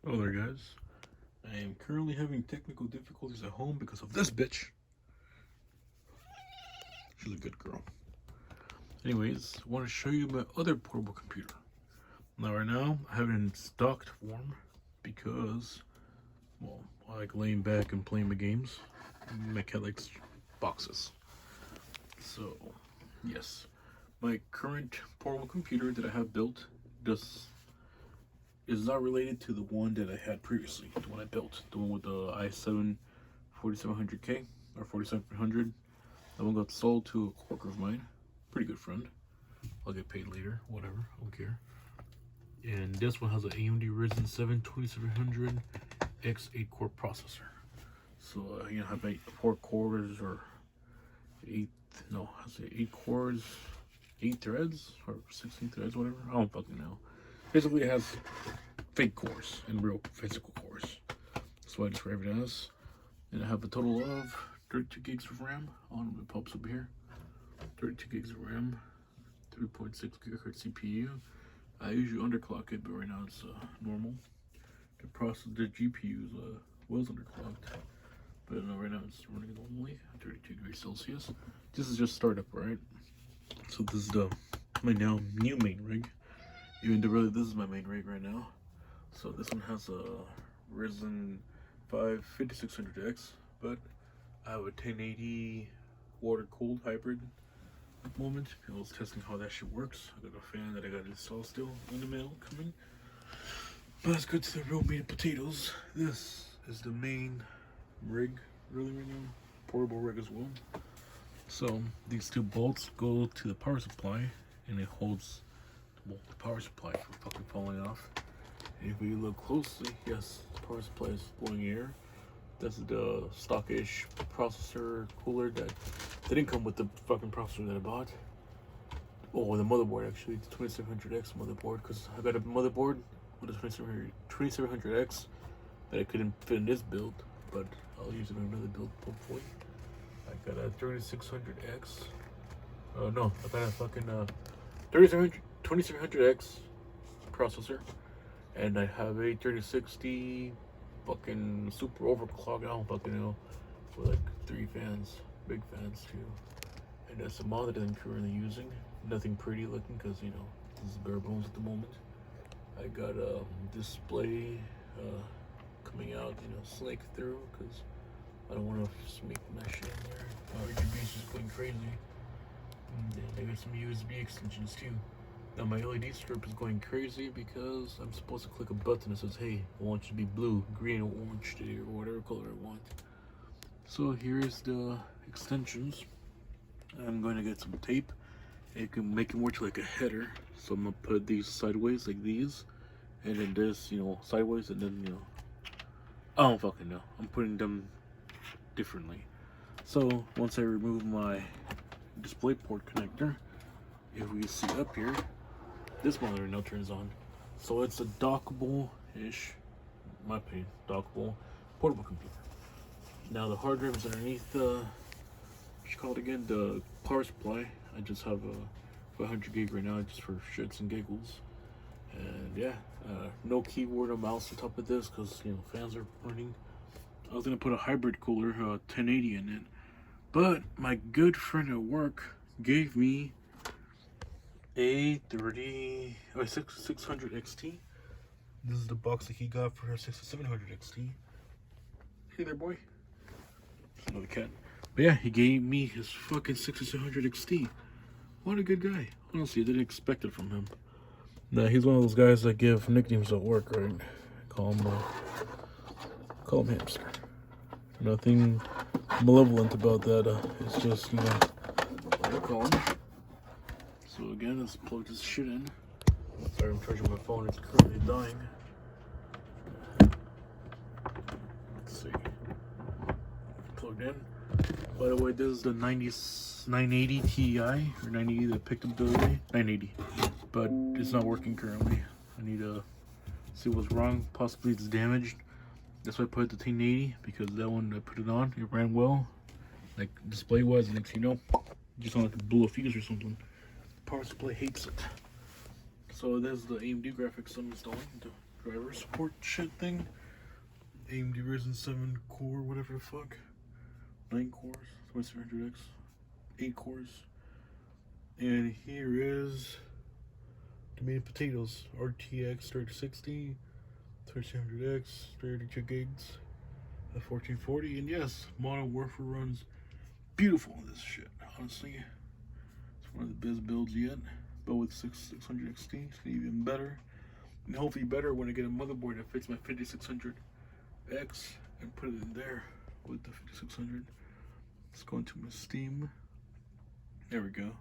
Hello there, guys. I am currently having technical difficulties at home because of this bitch. She's a good girl. Anyways, I want to show you my other portable computer. Now, right now, I have it in stocked form because, well, I like laying back and playing my games. My cat likes boxes. So, yes, my current portable computer that I have built does is not related to the one that I had previously, the one I built, the one with the i7 4700K or 4700. That one got sold to a coworker of mine, pretty good friend. I'll get paid later, whatever, I don't care. And this one has an AMD Ryzen 7 2700 X8 core processor. So you know, have 4 cores or eight, no, I say 8 cores, 8 threads or 16 threads, whatever. I don't fucking know. Basically, it has fake cores and real physical cores. That's why I describe it as. And I have a total of 32 gigs of RAM on the pops up here. 32 gigs of RAM, 3.6 gigahertz CPU. I usually underclock it, but right now it's normal. The GPU was underclocked, but right now it's running normally, 32 degrees Celsius. This is just startup, right? So this is my new main rig. Even though really this is my main rig right now. So this one has a Ryzen 5 5600X, but I have a 1080 water cooled hybrid at the moment. I was testing how that shit works. I got a fan that I got installed still in the mail coming. But let's go to the real meat and potatoes. This is the main rig, really right now. Portable rig as well. So these two bolts go to the power supply and it holds the power supply from fucking falling off. And if we look closely, yes, the power supply is blowing air. This is the stockish processor cooler that didn't come with the fucking processor that I bought. Oh, the motherboard actually, the 2700X motherboard, because I got a motherboard with a 2700X that I couldn't fit in this build, but I'll use it in another build hopefully. I got a 3600X. No, I got a fucking 2700X processor, and I have a 3060 fucking super overclock. I don't fucking know, with like 3 fans, big fans too. And that's the mod that I'm currently using. Nothing pretty looking because you know this is bare bones at the moment. I got a display coming out, you know, snake through because I don't want to sneak my shit in there. RGB is just going crazy. And I got some USB extensions too. Now my LED strip is going crazy because I'm supposed to click a button that says, hey, I want you to be blue, green, or orange today, or whatever color I want. So here's the extensions. I'm going to get some tape. It can make it more to like a header. So I'm gonna put these sideways like these, and then this, you know, sideways, and then, you know, I don't fucking know. I'm putting them differently. So once I remove my display port connector, if we see up here, this monitor now turns on. So it's a dockable-ish, in my opinion, dockable portable computer. Now the hard drive is underneath the, what you call it again, the power supply. I just have a 500 gig right now just for shits and giggles. And yeah, no keyboard or mouse on top of this because, you know, fans are running. I was gonna put a hybrid cooler, 1080 in it, but my good friend at work gave me a 600 XT. This is the box that he got for her 6700 XT. Hey there, boy. Another cat. But yeah, he gave me his fucking 6700 XT. What a good guy. Honestly, I didn't expect it from him. Nah, he's one of those guys that give nicknames at work, right? Call him hamster. Nothing malevolent about that. It's just, you know, what I call him. So again, let's plug this shit in. Sorry, I'm charging my phone. It's currently dying. Let's see. Plugged in. By the way, this is the 980 Ti or 980 that I picked up the other day. 980, but it's not working currently. I need to see what's wrong. Possibly it's damaged. That's why I put the 1080 because that one I put it on, it ran well, like display wise. And next thing you know, just sound like it blew a fuse or something. The power supply hates it. So there's the AMD graphics I'm installing. driver support shit thing. AMD Ryzen 7 core, whatever the fuck. 9 cores, 2700X, 8 cores. And here is the main potatoes. RTX 3060, 2700X, 32 gigs, 1440. And yes, Modern Warfare runs beautiful on this shit, honestly. It's one of the best builds yet. But with 600 XT, it's gonna be even better. And hopefully better when I get a motherboard that fits my 5600X and put it in there with the 5600. Let's go into my Steam. There we go.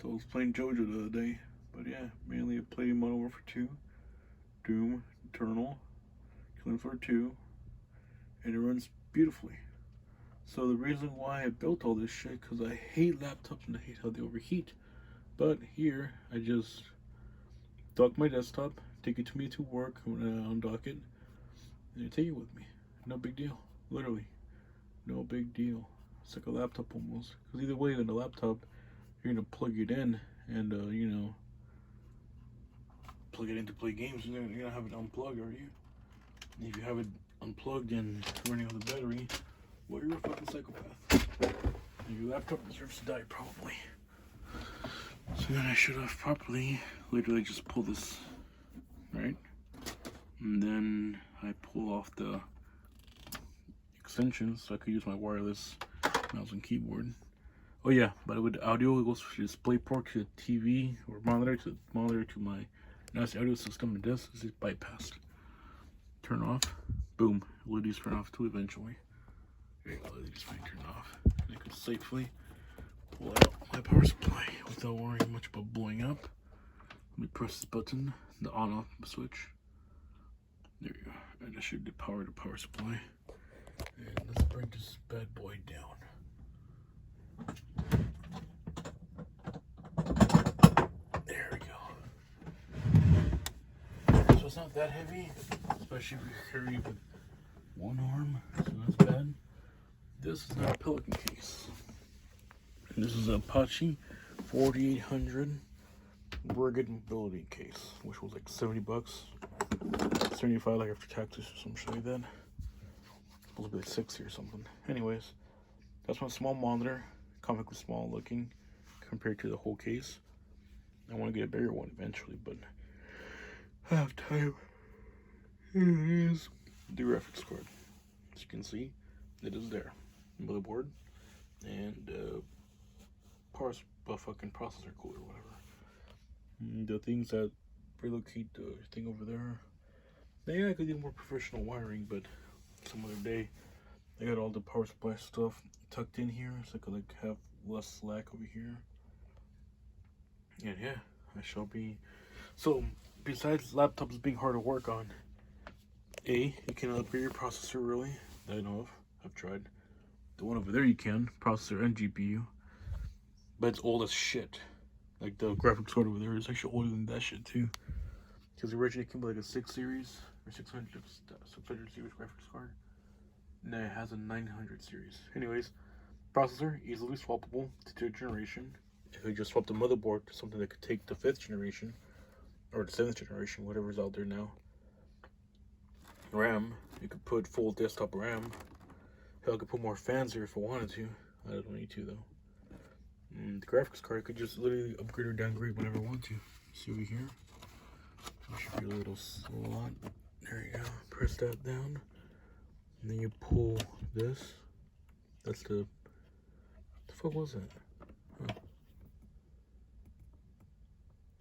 So I was playing JoJo the other day. But yeah, mainly I played Modern Warfare 2, Doom, Eternal, Killing Floor 2, and it runs beautifully. So the reason why I built all this shit, because I hate laptops and I hate how they overheat. But here, I just dock my desktop, take it to me to work when I undock it, and I take it with me. No big deal. Literally. No big deal. It's like a laptop almost. Because either way, in a laptop, you're going to plug it in and, you know, plug it in to play games. You're going to have it unplugged, are you? And if you have it unplugged and running on the battery, well, you're a fucking psychopath. And your laptop deserves to die, probably. So then I shut off properly. Literally just pull this, right? And then I pull off the extensions so I could use my wireless mouse and keyboard. Oh yeah, but with audio, it goes from DisplayPort to TV or monitor to my nasty audio system, and this is bypassed. Turn off, boom, LEDs turn off too eventually. There you go, LEDs might turn off. And I could safely pull out my power supply without worrying much about blowing up. Let me press this button, the on-off switch. There you go, and that should power the power supply. And let's bring this bad boy down. There we go. So it's not that heavy, especially if you carry it with one arm, so that's bad. This is not a Pelican case. And this is an Apache 4800 rugged mobility case, which was like 70 bucks. 75 like after taxes or some shit like that. It's supposed to be like 60 or something. Anyways, that's my small monitor, comically small looking compared to the whole case. I want to get a bigger one eventually, but I have time. Here it is. The graphics card. As you can see, it is there. Motherboard and fucking processor cooler, whatever. The things that relocate the thing over there. Yeah, I could do more professional wiring, but some other day. I got all the power supply stuff tucked in here, so I could like have less slack over here. And yeah, I shall be. So, besides laptops being hard to work on, you can upgrade your processor really. I know of. I've tried. The one over there you can, processor and GPU. But it's old as shit. Like the graphics card over there is actually older than that shit too. Because originally it came with like a 6 series or 600 series graphics card. Now it has a 900 series. Anyways, processor easily swappable to 3rd generation. If you just swap the motherboard to something that could take the 5th generation or the 7th generation, whatever's out there now. RAM, you could put full desktop RAM. Hell, I could put more fans here if I wanted to. I don't need to though. And the graphics card, I could just literally upgrade or downgrade whenever I want to. See over here? There should be a little slot. There you go. Press that down. And then you pull this. That's the fuck was that? Huh.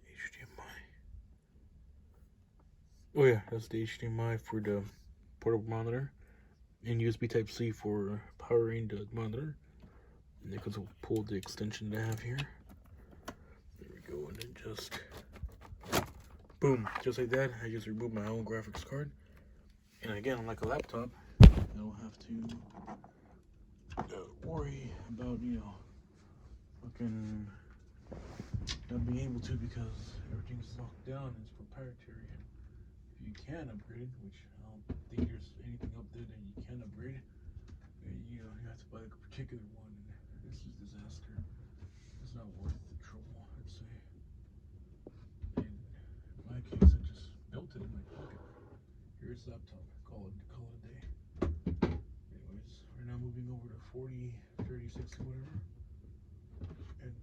HDMI. Oh yeah, that's the HDMI for the portable monitor. And USB Type-C for powering the monitor. And then because we'll pull the extension that I have here. There we go, and then just boom, just like that. I just removed my own graphics card. And again, unlike a laptop, I don't have to worry about, you know, fucking not being able to, because everything's locked down and it's proprietary. If you can upgrade, which I don't think there's anything up there that you can upgrade, you know, you have to buy like a particular one. And this is a disaster. It's not worth the trouble, I'd say. And in my case, I just built it in my pocket. laptop. Call it a day. Anyways, right now moving over to 40, 30, 60, whatever. And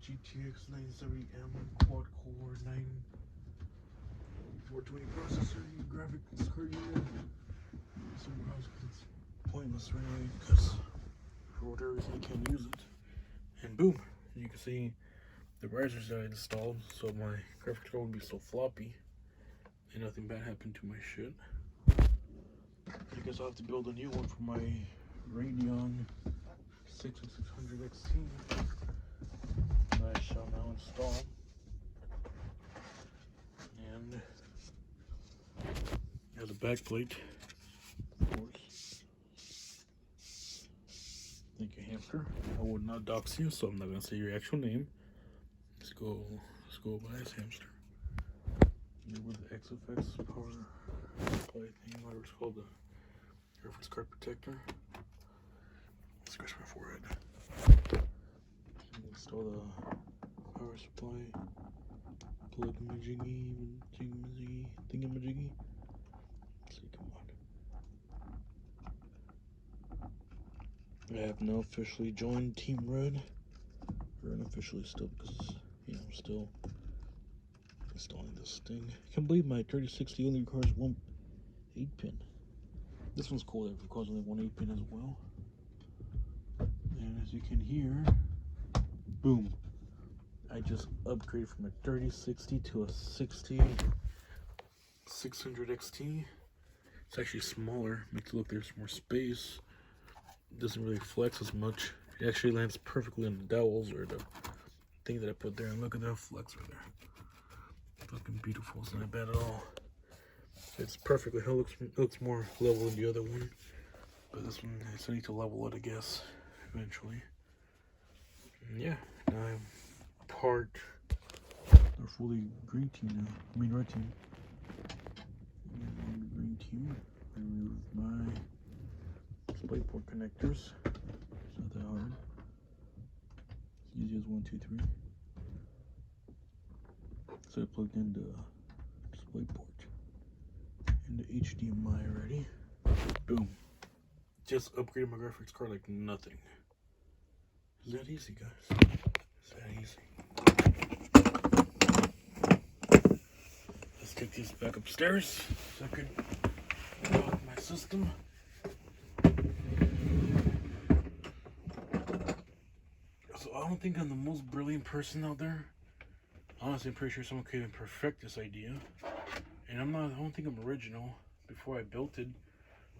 GTX 970M quad core 420 processor, graphics card unit. Somewhere else because it's pointless right now because for whatever reason you can't use it. And boom, you can see the risers that I installed, so my graphics card wouldn't be so floppy and nothing bad happened to my shit. I guess I'll have to build a new one for my Radeon 6600 XT that I shall now install. And has a back plate, of course. Thank you, hamster. I would not dox you, so I'm not gonna say your actual name. Let's go by his hamster. With the XFX power supply thing, whatever it's called, the graphics card protector. Scratch my forehead. Install the power supply plug thingamajiggy. Let's see, come on. I have now officially joined Team Red. Or unofficially still, because, you know, I'm still installing this thing. I can't believe my 3060 only requires one 8-pin. This one's cool, it requires only one 8-pin as well. And as you can hear, boom, I just upgraded from a 3060 to a 600 XT. It's actually smaller, makes it look there's more space. It doesn't really flex as much. It actually lands perfectly on the dowels or the thing that I put there. And look at that flex right there. Fucking beautiful. It's not bad at all. It's perfectly. It looks more level than the other one. But this one, I still need to level it, I guess, eventually. And yeah, now I'm part or fully green team now. I mean, red team. Green team. I remove my DisplayPort connectors. It's not that hard. It's easy as 1, 2, 3. So I plugged in the DisplayPort and the HDMI already. Boom. Just upgraded my graphics card like nothing. Is that easy, guys? Is that easy? Let's take these back upstairs so I can unlock my system. So I don't think I'm the most brilliant person out there. Honestly, I'm pretty sure someone could even perfect this idea. And I don't think I'm original. Before I built it,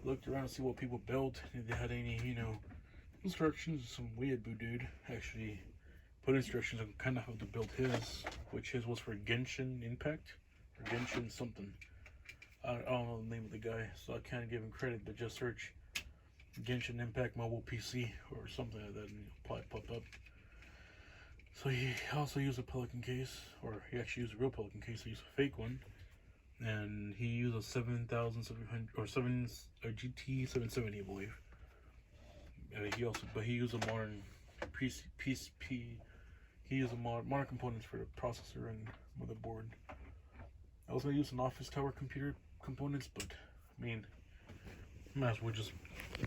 looked around to see what people built. If they had any, you know, instructions. Some weeaboo dude actually put instructions on kind of how to build his, which his was for Genshin Impact or Genshin something. I don't know the name of the guy, so I can't give him credit, but just search Genshin Impact mobile PC or something like that and it'll probably pop up. So he also used a Pelican case, or he actually used a real Pelican case. He used a fake one, and he used a 7700 or GT 770, I believe. And he used a modern PCP. He used a modern components for the processor and motherboard. I was gonna use an office tower computer components, but I mean, might as well just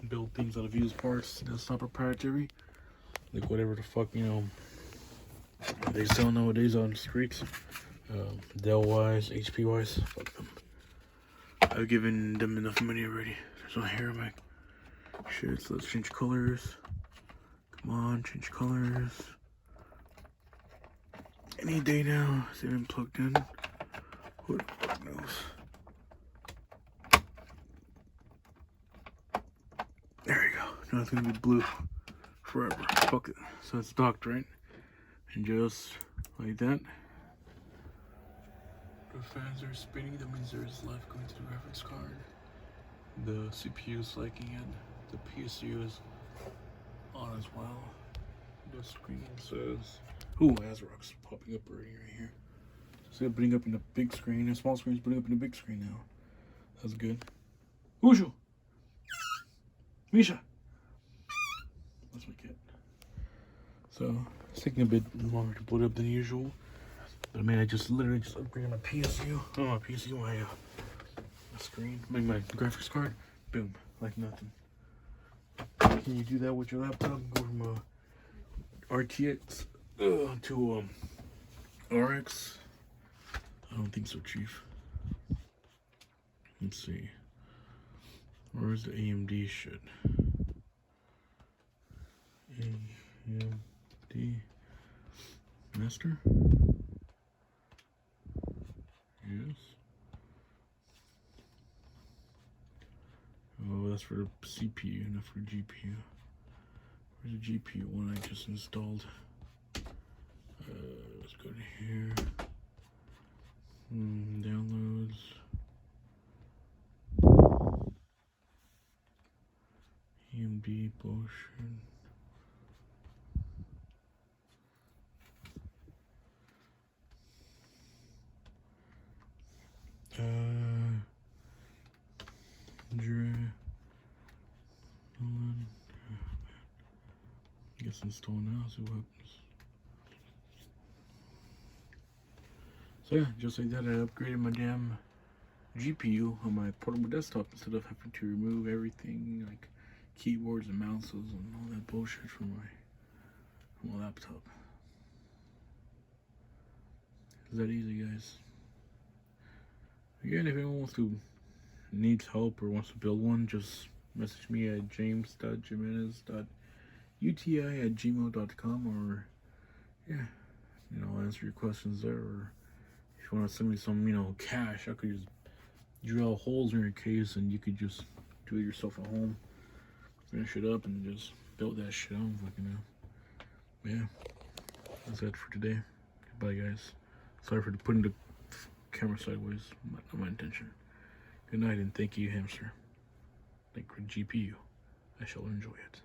build things out of used parts. That's not proprietary. Like whatever the fuck, you know, they sell nowadays on the streets. Dell wise, HP wise, fuck them. I've given them enough money already. There's no hair in my shit, so let's change colors. Come on, change colors. Any day now, it's even plugged in. Who the fuck knows? There you go. Now it's gonna be blue forever. Fuck it. So it's docked, right? And just like that. The fans are spinning, that means there's life going to the graphics card. The CPU is liking it. The PSU is on as well. The screen says, ooh, ASRock's popping up already right here. So it's putting up in a big screen. A small screen is putting up in a big screen now. That's good. Whooshu! Misha! That's my cat. So it's taking a bit longer to boot up than usual. But I mean, I literally just upgraded my PSU. Oh, my PSU, my screen, my graphics card, boom, like nothing. Can you do that with your laptop? Go from a RTX to RX? I don't think so, Chief. Let's see. Where's the AMD shit? AMD Master? Yes. Oh, that's for the CPU, not for GPU. Where's the GPU one I just installed? Let's go to here. Downloads. AMD bullshit. Guess install now, see what happens. So yeah, just like that, I upgraded my damn GPU on my portable desktop instead of having to remove everything like keyboards and mouses and all that bullshit from my laptop. It's that easy, guys. Again, if anyone needs help or wants to build one, just message me at james.jimenez.uti@gmail.com, or yeah, I'll answer your questions there. Or if you want to send me some, cash, I could just drill holes in your case and you could just do it yourself at home, finish it up, and just build that shit out. Yeah, that's it for today. Goodbye, guys. Sorry for putting the camera sideways. Not my intention. Good night, and thank you, hamster. Thank you for GPU. I shall enjoy it.